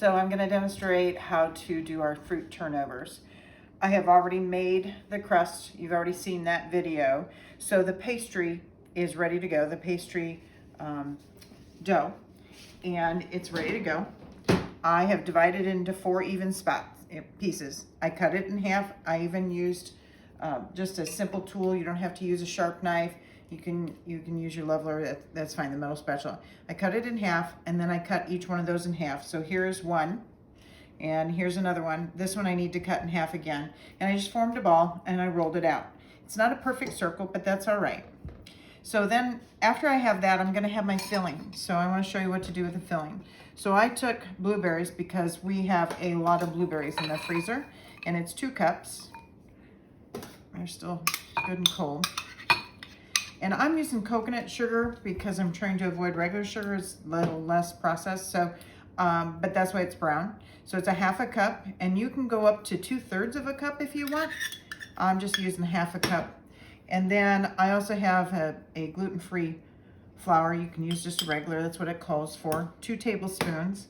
So I'm going to demonstrate how to do our fruit turnovers. I have already made the crust. You've already seen that video. So the pastry is ready to go, the pastry dough, and it's ready to go. I have divided it into 4 even pieces. I cut it in half. I even used just a simple tool. You don't have to use a sharp knife. You can use your leveler, that's fine, the metal spatula. I cut it in half, and then I cut each one of those in half. So here's one, and here's another one. This one I need to cut in half again. And I just formed a ball, and I rolled it out. It's not a perfect circle, but that's all right. So then, after I have that, I'm gonna have my filling. So I wanna show you what to do with the filling. So I took blueberries because we have a lot of blueberries in the freezer, and it's 2 cups. They're still good and cold. And I'm using coconut sugar because I'm trying to avoid regular sugar. It's a little less processed, so, but that's why it's brown. So it's a 1/2 cup, and you can go up to 2/3 of a cup if you want. I'm just using 1/2 cup. And then I also have a gluten-free flour. You can use just a regular, that's what it calls for, 2 tablespoons.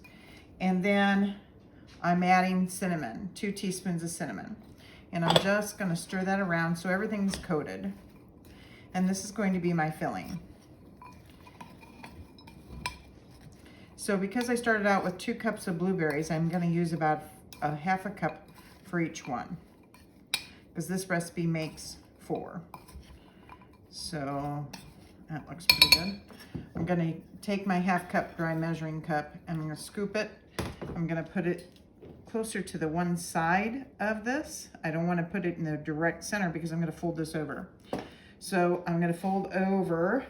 And then I'm adding cinnamon, 2 teaspoons of cinnamon. And I'm just gonna stir that around so everything's coated. And this is going to be my filling. So because I started out with 2 cups of blueberries, I'm gonna use about a 1/2 cup for each one, because this recipe makes 4. So that looks pretty good. I'm gonna take my 1/2 cup dry measuring cup, and I'm gonna scoop it. I'm gonna put it closer to the one side of this. I don't wanna put it in the direct center because I'm gonna fold this over. So I'm gonna fold over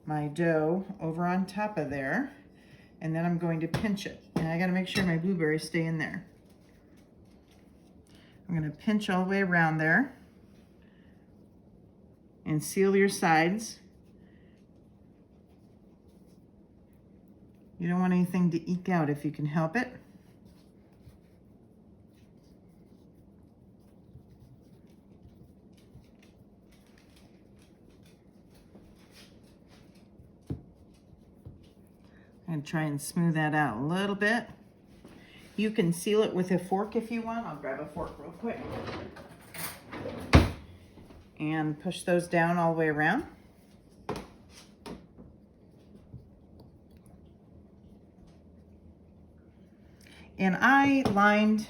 my dough over on top of there, and then I'm going to pinch it. And I gotta make sure my blueberries stay in there. I'm gonna pinch all the way around there and seal your sides. You don't want anything to eke out if you can help it. And try and smooth that out a little bit. You can seal it with a fork if you want. I'll grab a fork real quick. And push those down all the way around. And I lined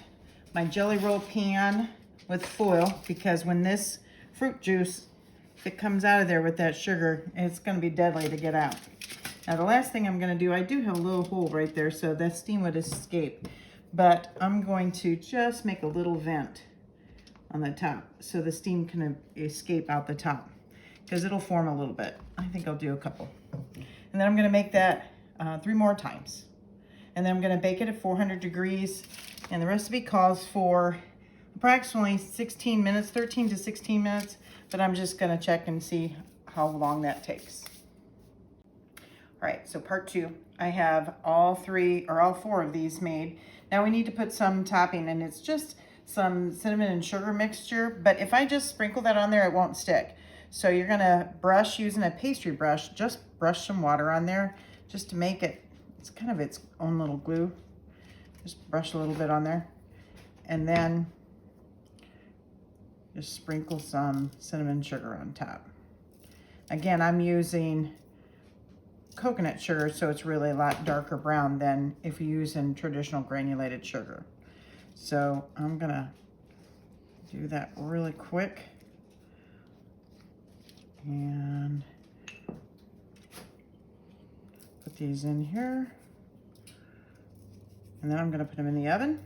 my jelly roll pan with foil because when this fruit juice, if it comes out of there with that sugar, it's gonna be deadly to get out. Now the last thing I'm gonna do, I do have a little hole right there so that steam would escape, but I'm going to just make a little vent on the top so the steam can escape out the top, because it'll form a little bit. I think I'll do a couple. And then I'm gonna make that 3 more times. And then I'm gonna bake it at 400 degrees, and the recipe calls for approximately 16 minutes, 13 to 16 minutes, but I'm just gonna check and see how long that takes. All right, so part 2. I have all 4 of these made. Now we need to put some topping, and it's just some cinnamon and sugar mixture, but if I just sprinkle that on there, it won't stick. So you're gonna brush using a pastry brush, just brush some water on there just to make it, it's kind of its own little glue. Just brush a little bit on there, and then just sprinkle some cinnamon sugar on top. Again, I'm using coconut sugar, so it's really a lot darker brown than if you use in traditional granulated sugar. So I'm gonna do that really quick and put these in here, and then I'm gonna put them in the oven.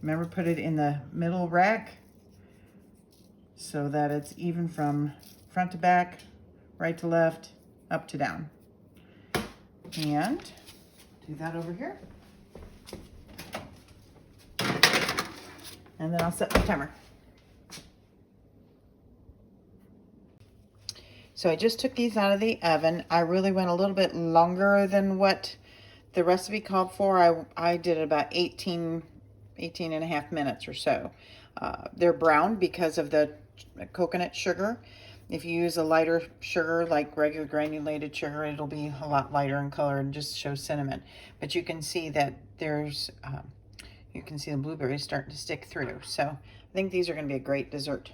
Remember, put it in the middle rack so that it's even from front to back, right to left, up to down. And do that over here. And then I'll set my timer. So I just took these out of the oven. I really went a little bit longer than what the recipe called for. I did about 18 and a half minutes or so. They're brown because of the coconut sugar. If you use a lighter sugar, like regular granulated sugar, it'll be a lot lighter in color and just show cinnamon. But you can see that you can see the blueberries starting to stick through. So I think these are going to be a great dessert.